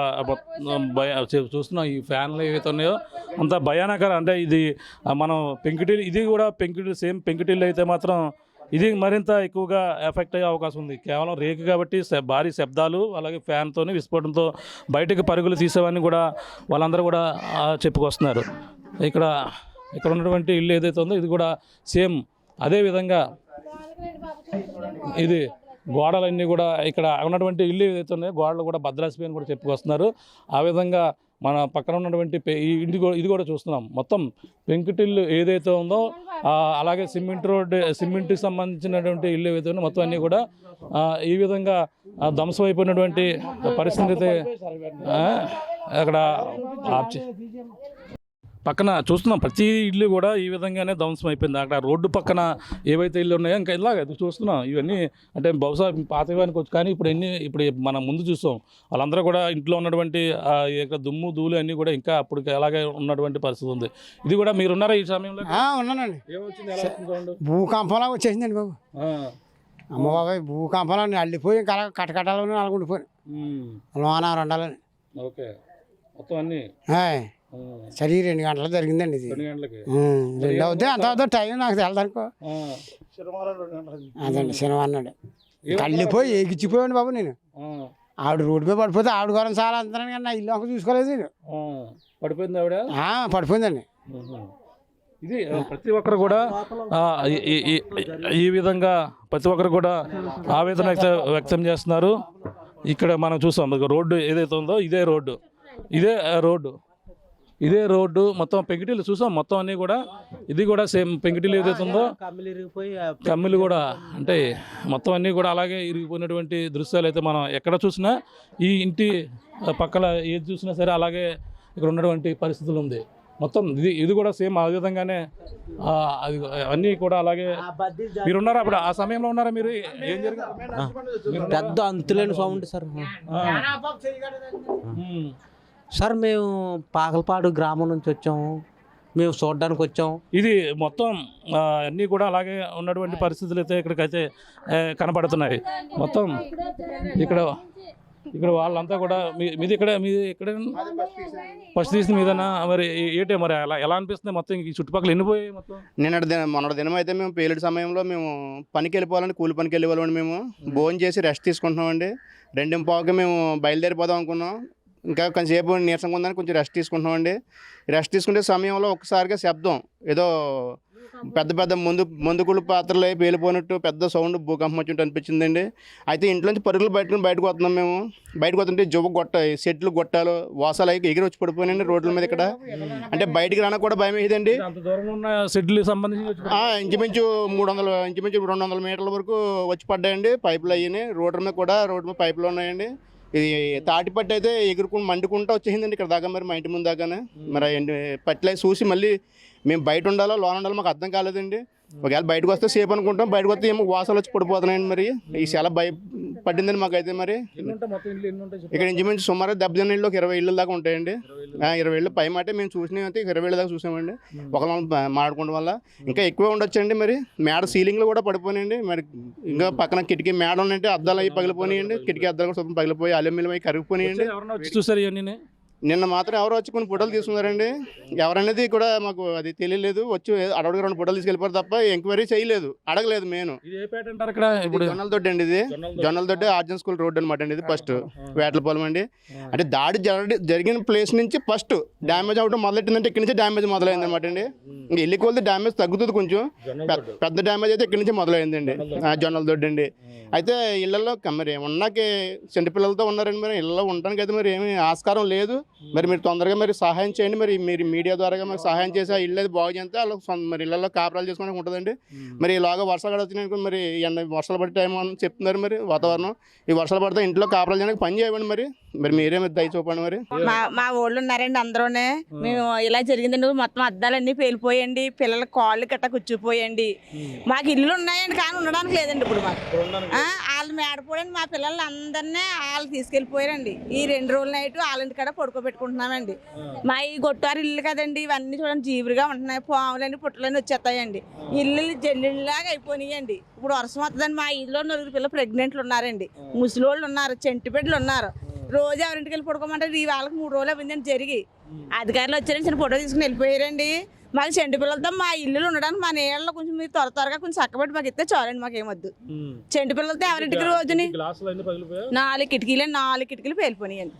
చూస్తున్నాం. ఈ ఫ్యాన్లు ఏవైతే ఉన్నాయో అంత భయానకరం. అంటే ఇది మనం పెంకుటిల్లు, ఇది కూడా సేమ్ పెంకుటిల్లు అయితే మాత్రం ఇది మరింత ఎక్కువగా ఎఫెక్ట్ అయ్యే అవకాశం ఉంది. కేవలం రేకు కాబట్టి భారీ శబ్దాలు, అలాగే ఫ్యాన్తో విస్ఫోటంతో బయటకు పరుగులు తీసేవన్నీ కూడా వాళ్ళందరూ కూడా చెప్పుకొస్తున్నారు. ఇక్కడ ఉన్నటువంటి ఇల్లు ఏదైతే ఉందో ఇది కూడా సేమ్ అదే విధంగా ఇది గోడలన్నీ కూడా ఇక్కడ ఉన్నటువంటి ఇల్లు ఏదైతే ఉన్నాయో గోడలు కూడా బద్దలాసిపోయి కూడా చెప్పుకొస్తున్నారు. ఆ విధంగా మన పక్కన ఉన్నటువంటి ఇది కూడా చూస్తున్నాం. మొత్తం పెంకుటిల్లు ఏదైతే ఉందో అలాగే సిమెంట్కి సంబంధించినటువంటి ఇల్లు ఏదైతే ఉందో మొత్తం అన్నీ కూడా ఈ విధంగా ధ్వంసం అయిపోయినటువంటి పరిస్థితి అయితే అక్కడ పక్కన చూస్తున్నాం. ప్రతి ఇల్లు కూడా ఈ విధంగానే ధ్వంసం అయిపోయింది. అక్కడ రోడ్డు పక్కన ఏవైతే ఇల్లు ఉన్నాయో ఇంకా ఇలాగ చూస్తున్నాం. ఇవన్నీ అంటే బహుశా పాతవానికి వచ్చి, కానీ ఇప్పుడు మనం ముందు చూస్తాం వాళ్ళందరూ కూడా ఇంట్లో ఉన్నటువంటి దుమ్ము ధూళి అన్నీ కూడా ఇంకా అప్పుడు అలాగే ఉన్నటువంటి పరిస్థితి ఉంది. ఇది కూడా మీరున్నారా ఈ సమయంలో?
ఉన్నానండి. భూకంపంలా వచ్చేసిందండి బాబు. అమ్మ బాబాయ్, భూకంపంలో అల్లిపోయి ఇంకా కట్టకట్టాలని అలాగుండిపోయి లోన రెండాలని.
ఓకే, మొత్తం అన్నీ
సరే 2 గంటలకు జరిగిందండి ఇది.
2 గంటలకి
2 అవుద్ది, అంత అవుద్ది టైం నాకు తెలదనుకో. అదండి శనివారం నాడు కళ్ళిపోయి ఎగిచ్చిపోయాడు బాబు. నేను ఆవిడ రోడ్డు మీద పడిపోతే ఆవిడ కోసం చాలా అంటున్నాను, కానీ నా ఇల్లు ఒక చూసుకోలేదు నేను.
పడిపోయింది ఆవిడ,
పడిపోయిందండి.
ఇది ప్రతి ఒక్కరు కూడా ఈ విధంగా ప్రతి ఒక్కరు కూడా ఆవేదన వ్యక్తం చేస్తున్నారు. ఇక్కడ మనం చూస్తాం రోడ్డు ఏదైతే ఉందో ఇదే రోడ్డు మొత్తం పెంకుటిల్లు చూసాం. మొత్తం అన్నీ కూడా ఇది కూడా సేమ్ పెంకుటిల్లు ఏదైతే ఉందో కమ్మిలు కూడా అంటే మొత్తం అన్నీ కూడా అలాగే ఇరిగిపోయినటువంటి దృశ్యాలు అయితే మనం ఎక్కడ చూసినా ఈ ఇంటి పక్కల ఏది చూసినా సరే అలాగే ఇక్కడ ఉన్నటువంటి పరిస్థితులు ఉంది. మొత్తం ఇది కూడా సేమ్ ఆ విధంగానే అది అన్నీ కూడా అలాగే. మీరున్నారా అప్పుడు ఆ సమయంలో? ఉన్నారా మీరు? ఏం జరిగింది?
పెద్ద అంతులేని సౌండ్ సార్. సార్ మేము పాకలపాడు గ్రామం నుంచి వచ్చాము, మేము చూడడానికి వచ్చాము.
ఇది మొత్తం అన్నీ కూడా అలాగే ఉన్నటువంటి పరిస్థితులు అయితే ఇక్కడికైతే కనపడుతున్నాయి. మొత్తం ఇక్కడ వాళ్ళంతా కూడా మీది ఇక్కడ ఫస్ట్ తీసిన మీదన్నా మరి ఏంటే మరి ఎలా అనిపిస్తుంది? మొత్తం ఈ చుట్టుపక్కల ఎన్నిపోయాయి మొత్తం?
మొన్నటి దినం అయితే మేము పేలుడు సమయంలో మేము పనికి వెళ్ళిపోవాలండి, కూలి పనికి వెళ్ళేవాళ్ళండి. మేము భోజనం చేసి రెస్ట్ తీసుకుంటున్నామండి. 2:15కి మేము బయలుదేరిపోదాం అనుకున్నాం. ఇంకా కొంచెంసేపు నీరసంగా ఉందని కొంచెం రెస్ట్ తీసుకుంటున్నామండి. రెస్ట్ తీసుకునే సమయంలో ఒక్కసారిగా శబ్దం, ఏదో పెద్ద పెద్ద మందుకులు పాత్రలు అయి పేలిపోయినట్టు పెద్ద సౌండ్ భూకంపం వచ్చినట్టు అనిపించిందండి. అయితే ఇంట్లోంచి పరుగులు బయటకు వస్తున్నాం మేము. బయటకు వస్తుంటే సెట్లు గొట్టాలు వాసాలు అయి ఎగిరి వచ్చి పడిపోయినండి రోడ్ల మీద ఇక్కడ. అంటే బయటికి రానా కూడా భయం వేయదండి.
అంత దూరంలో ఉన్న షెడ్లు సంబంధించి
ఇంచుమించు 200 మీటర్ల వరకు వచ్చి పడ్డాయండి. పైపులు అయ్యి రోడ్డు మీద పైపులు ఉన్నాయండి. ఇది తాటిపట్టి అయితే ఎగురుకుని మండుకుంటూ వచ్చేసిందండి ఇక్కడ దాకా. మరి మా ఇంటి ముందు దాకానే మరి పట్ల చూసి మళ్ళీ మేము బయట ఉండాలో లోన ఉండాలో మాకు అర్థం కాలేదండి. ఒకవేళ బయటకు వస్తే సేఫ్ అనుకుంటాం, బయటకు వస్తే ఏమో వాసాలు వచ్చి పడిపోతున్నాయండి. మరి ఈ చాలా పడిందండి మాకైతే. మరి ఇక్కడ ఇంచుమించు సుమారు దెబ్బతిన్న ఇళ్ళు 20 ఇళ్ళు దాకా ఉంటాయండి. 20 ఇళ్ళు పై మాట మేము చూసినవి అయితే 20 ఇళ్ళు దాకా చూసామండి. ఒకళ్ళు మాడుకోవడం వల్ల ఇంకా ఎక్కువ ఉండొచ్చండి. మరి మేడ సీలింగ్లో కూడా పడిపోయినాయండి. మరి ఇంకా పక్కన కిటికీ మేడ ఉన్నట్టు అద్దాలు అవి పగిలిపోయినాయండి. కిటికీ అద్దాలు కూడా పగిలిపోయి అల్యూమినియం అవి కరిగిపోయినాయండి.
చూసారు ఇవన్నీ?
నిన్న మాత్రం ఎవరో వచ్చి కొన్ని ఫోటోలు తీసుకున్నారండి. ఎవరనేది కూడా మాకు అది తెలియలేదు. వచ్చి అడవికి 2 ఫోటోలు తీసుకెళ్ళిపోయారు తప్ప ఎంక్వైరీ చేయలేదు, అడగలేదు. మెయిన్ జొన్నల దొడ్డి అండి. ఇది జొన్నల దొడ్డి ఆర్జన్ స్కూల్ రోడ్ అనమాట అండి. ఇది ఫస్ట్ వేటలపాలెం అండి. అంటే దాడి జరిగిన ప్లేస్ నుంచి ఫస్ట్ డ్యామేజ్ అవడం మొదలెట్టిందంటే ఇక్కడి నుంచి డ్యామేజ్ మొదలైంది అనమాట అండి. ఇంకా వెళ్ళి కొలితే డ్యామేజ్ తగ్గుతుంది కొంచెం. పెద్ద డ్యామేజ్ అయితే ఇక్కడి నుంచి మొదలైందండి. జొన్నల దొడ్డి అండి. అయితే ఇళ్లలో మరి ఉన్నాకే చిన్న పిల్లలతో ఉన్నారండి. మరి ఇళ్లలో ఉండడానికి అయితే మరి ఏమీ ఆస్కారం లేదు. మరి మీరు తొందరగా మరి సహాయం చేయండి. మరి మీరు మీడియా ద్వారా మరి సహాయం చేసి ఆ ఇల్లు అది బాగు చేస్తే వాళ్ళకి మరి ఇళ్లలో కాపురాలు చేసుకోవడానికి ఉంటుందండి. మరి ఇలాగా వర్షాలు పడుతున్నాయి. మరి వర్షాలు పడే టైం అని చెప్తున్నారు. మరి వాతావరణం ఈ వర్షాలు పడితే ఇంట్లో కాపురాలు చేయడానికి పని చేయండి. మరి మీరే దయ చూపండి. మరి
మా ఊళ్ళో ఉన్నారండి అందరూనే. మేము ఇలా జరిగిందండి. మొత్తం అద్దాలన్నీ పేలిపోయండి, పిల్లల కాళ్ళు గట్ట కూర్చుపోయండి. మాకు ఇల్లు ఉన్నాయండి కానీ ఉండడానికి లేదండి ఇప్పుడు మాకు. వాళ్ళు మేడపోయండి మా పిల్లలు అందరినీ వాళ్ళు తీసుకెళ్ళిపోయారండి. ఈ 2 రోజుల నైట్ వాళ్ళంటి కాడ పడుకోబెట్టుకుంటున్నామండి. మా ఈ గొట్టారు ఇల్లు కదండి, ఇవన్నీ చూడండి జీవులుగా ఉంటున్నాయి. పాములని పుట్టలని వచ్చేస్తాయండి. ఇల్లు జల్లులాగా అయిపోయినాయండి. ఇప్పుడు వర్షం వస్తుందండి. మా ఇల్లు 4 పిల్లలు ప్రెగ్నెంట్లు ఉన్నారండి, ముసలోళ్ళు ఉన్నారు, చెంటి బిడ్డలు ఉన్నారు. రోజు ఎవరింటికి వెళ్ళి పడుకోమంటారు. ఈ వాళ్ళకి 3 రోజులు అయిందండి జరిగి. అధికారులు వచ్చారండి, చిన్న ఫోటో తీసుకుని వెళ్ళిపోయారండి. మాకు చెంటి పిల్లలతో మా ఇల్లు ఉండడానికి మా నీళ్ళలో కొంచెం మీరు త్వరగా కొంచెం చక్కబెట్టి మాకు ఇస్తే చాలండి. మాకేమొద్దు. చెంటి పిల్లలతో ఎవరింటికి రోజుని 4 కిటికీలు పేలిపోయినాయండి.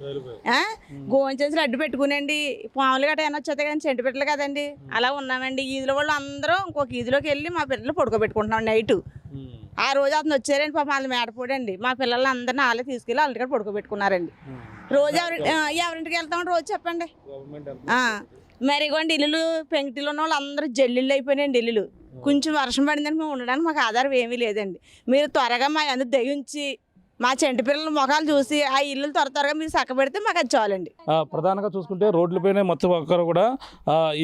గోంచేసి అడ్డు పెట్టుకునండి. పాములు గట్రా ఏమైనా వచ్చేది కానీ చెంటి పిల్లలు కదండి. అలా ఉన్నామండి. ఈదుల వాళ్ళు అందరూ ఇంకొక ఈదులోకి వెళ్ళి మా పిల్లలు పడుకోబెట్టుకుంటున్నాం నైట్. ఆ రోజు అతను వచ్చారండి పాపం వాళ్ళు మేడపోడండి. మా పిల్లలు అందరినీ వాళ్ళే తీసుకెళ్ళి వాళ్ళ దగ్గర పడుకోబెట్టుకున్నారండి. రోజు ఎవరింటికి వెళ్తామని రోజు చెప్పండి. మరి ఇవ్వండి ఇల్లులు పెంకిటిలో ఉన్న వాళ్ళు అందరూ జల్లిళ్ళు అయిపోయినాయండి. ఇల్లులు కొంచెం వర్షం పడిందని మేము ఉండడానికి మాకు ఆధారం ఏమీ లేదండి. మీరు త్వరగా మా అందరూ దయించి మా చెంటి పిల్లల ముఖాలు చూసి ఆ ఇల్లు త్వరగా మీరు చక్కబెడితే మాకు అది చాలండి.
ప్రధానంగా చూసుకుంటే రోడ్లపైనే మొత్తం ఒక్కరు కూడా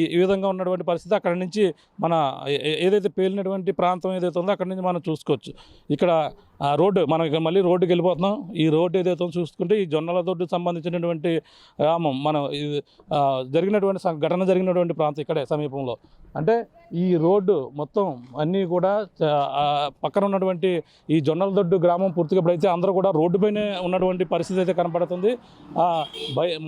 ఈ విధంగా ఉన్నటువంటి పరిస్థితి. అక్కడ నుంచి మన ఏదైతే పేలినటువంటి ప్రాంతం ఏదైతే ఉందో అక్కడ నుంచి మనం చూసుకోవచ్చు. ఇక్కడ రోడ్డు మనం ఇక మళ్ళీ రోడ్డుకి వెళ్ళిపోతున్నాం. ఈ రోడ్డు ఏదైతే చూసుకుంటే ఈ జొన్నల దొడ్డుకు సంబంధించినటువంటి గ్రామం మనం జరిగినటువంటి ఘటన జరిగినటువంటి ప్రాంతం ఇక్కడే సమీపంలో. అంటే ఈ రోడ్డు మొత్తం అన్నీ కూడా పక్కన ఉన్నటువంటి ఈ జొన్నల దొడ్డు గ్రామం పూర్తిగా ఇప్పుడైతే అందరూ కూడా రోడ్డుపైనే ఉన్నటువంటి పరిస్థితి అయితే కనపడుతుంది.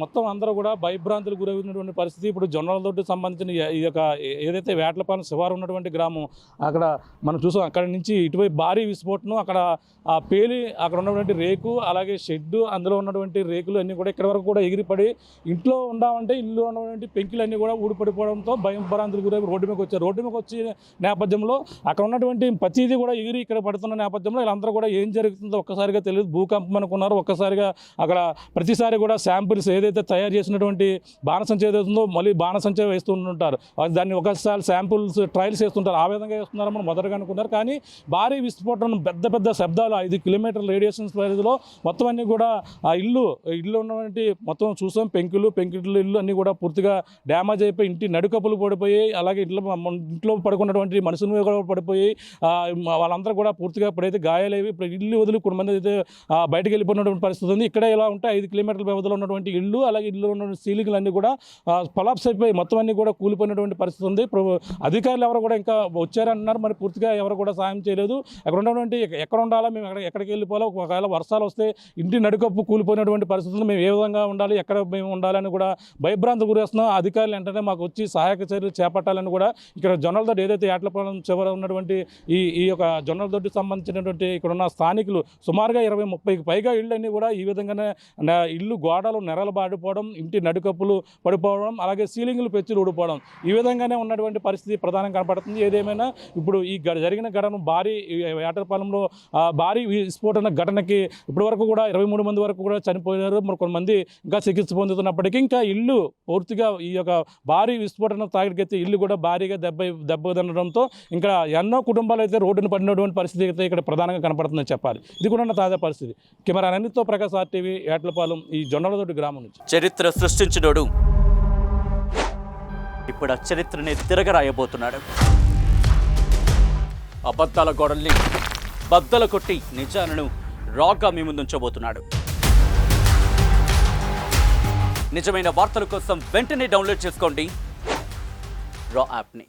మొత్తం అందరూ కూడా భయభ్రాంతులకు గురవుతున్నటువంటి పరిస్థితి. ఇప్పుడు జొన్నల దొడ్డుకు సంబంధించిన ఈ యొక్క ఏదైతే వేటలపాలెం శివారు ఉన్నటువంటి గ్రామం అక్కడ మనం చూసాం. అక్కడ నుంచి ఇటువైపు భారీ విస్ఫోటనం, అక్కడ ఆ పేలి అక్కడ ఉన్నటువంటి రేకు అలాగే షెడ్డు అందులో ఉన్నటువంటి రేకులు అన్నీ కూడా ఇక్కడ వరకు కూడా ఎగిరిపడి ఇంట్లో ఉండామంటే ఇల్లు ఉన్నటువంటి పెంకులు అన్నీ కూడా ఊడిపడిపోవడంతో భయభ్రాంతులకు గురై రోడ్డు మీదకి వచ్చారు. రోడ్డు మీదకి వచ్చే నేపథ్యంలో అక్కడ ఉన్నటువంటి ప్రతిదీ కూడా ఎగిరి ఇక్కడ పడుతున్న నేపథ్యంలో వీళ్ళందరూ కూడా ఏం జరుగుతుందో ఒక్కసారిగా తెలియదు. భూకంపం అనుకున్నారు. ఒక్కసారిగా అక్కడ ప్రతిసారి కూడా శాంపిల్స్ ఏదైతే తయారు చేసినటువంటి బాణసంచ ఏదైతుందో మళ్ళీ బాణసంచ వేస్తుంటారు. దాన్ని ఒకసారి శాంపుల్స్ ట్రయల్స్ వేస్తుంటారు. ఆ విధంగా వేస్తున్నారని మనం మొదటగా అనుకున్నారు. కానీ భారీ విస్ఫోటనం, పెద్ద పెద్ద శబ్దాలు 5 కిలోమీటర్ల రేడియేషన్స్ పరిధిలో మొత్తం అన్నీ కూడా ఆ ఇల్లు ఉన్నటువంటి మొత్తం చూసాం. పెంకుటిల్లు ఇల్లు అన్నీ కూడా పూర్తిగా డ్యామేజ్ అయిపోయి ఇంటి నడుకప్పులు పడిపోయి అలాగే ఇంట్లో పడుకున్నటువంటి మనుషుల మీద కూడా పడిపోయి వాళ్ళందరూ కూడా పూర్తిగా ఇప్పుడైతే గాయాలయ్యి ఇప్పుడు ఇల్లు వదిలి కొంతమంది అయితే బయటకు వెళ్ళిపోయినటువంటి పరిస్థితి ఉంది. ఇక్కడే ఇలా ఉంటే 5 కిలోమీటర్ల వ్యవధిలో ఉన్నటువంటి ఇల్లు అలాగే ఇల్లు ఉన్నటువంటి సీలింగ్లు అన్నీ కూడా కొలాప్స్ అయిపోయి మొత్తం అన్నీ కూడా కూలిపోయినటువంటి పరిస్థితి ఉంది. అధికారులు ఎవరు కూడా ఇంకా వచ్చారంటున్నారు. మరి పూర్తిగా ఎవరు కూడా సాయం చేయలేదు. ఎక్కడ ఉన్నటువంటి ఎక్కడ ఉండాలా, మేము ఎక్కడికి వెళ్ళిపోవాలా, ఒకవేళ వర్షాలు వస్తే ఇంటి నడికప్పు కూలిపోయినటువంటి పరిస్థితుల్లో మేము ఏ విధంగా ఉండాలి, ఎక్కడ మేము ఉండాలని కూడా భయభ్రాంతి గురేస్తున్నాం. అధికారులు వెంటనే మాకు వచ్చి సహాయక చర్యలు చేపట్టాలని కూడా ఇక్కడ జొన్నలదొడ్డి ఏదైతే ఏట్లపాలెం చివర ఉన్నటువంటి ఈ యొక్క జొన్నలదొడ్డికి సంబంధించినటువంటి ఇక్కడ ఉన్న స్థానికులు సుమారుగా 20-30కి పైగా ఇళ్ళన్నీ కూడా ఈ విధంగానే ఇల్లు గోడలు నెరలు బాడిపోవడం, ఇంటి నడికప్పులు పడిపోవడం, అలాగే సీలింగ్లు పెచ్చులు ఊడిపోవడం, ఈ విధంగానే ఉన్నటువంటి పరిస్థితి ప్రధానంగా కనపడుతుంది. ఏదేమైనా ఇప్పుడు ఈ జరిగిన ఘటన భారీ ఏటపాలెంలో భారీ విస్ఫోటన ఘటనకి ఇప్పటివరకు కూడా 23 మంది వరకు కూడా చనిపోయారు. మరి కొంతమంది ఇంకా చికిత్స పొందుతున్నప్పటికీ ఇంకా ఇల్లు పూర్తిగా ఈ యొక్క భారీ విస్ఫోటన తాగిడికైతే ఇల్లు కూడా భారీగా దెబ్బతినడంతో ఇంకా ఎన్నో కుటుంబాలు అయితే రోడ్డును పడినటువంటి పరిస్థితి అయితే ఇక్కడ ప్రధానంగా కనపడుతుందని చెప్పాలి. ఇది కూడా తాజా పరిస్థితి. కెమెరా అనిల్తో ప్రకాష్ RTV, ఏట్లపాలెం, ఈ జొన్నలదొడ్డి గ్రామం నుంచి.
చరిత్ర సృష్టించినోడు ఇప్పుడు ఆ చరిత్రని తిరగరాయబోతున్నాడు. అబద్ధాల గోడల్ని బద్దలు కొట్టి నిజాలను రాగా మీ ముందుంచబోతున్నాడు. నిజమైన వార్తల కోసం వెంటనే డౌన్లోడ్ చేసుకోండి రా యాప్ని.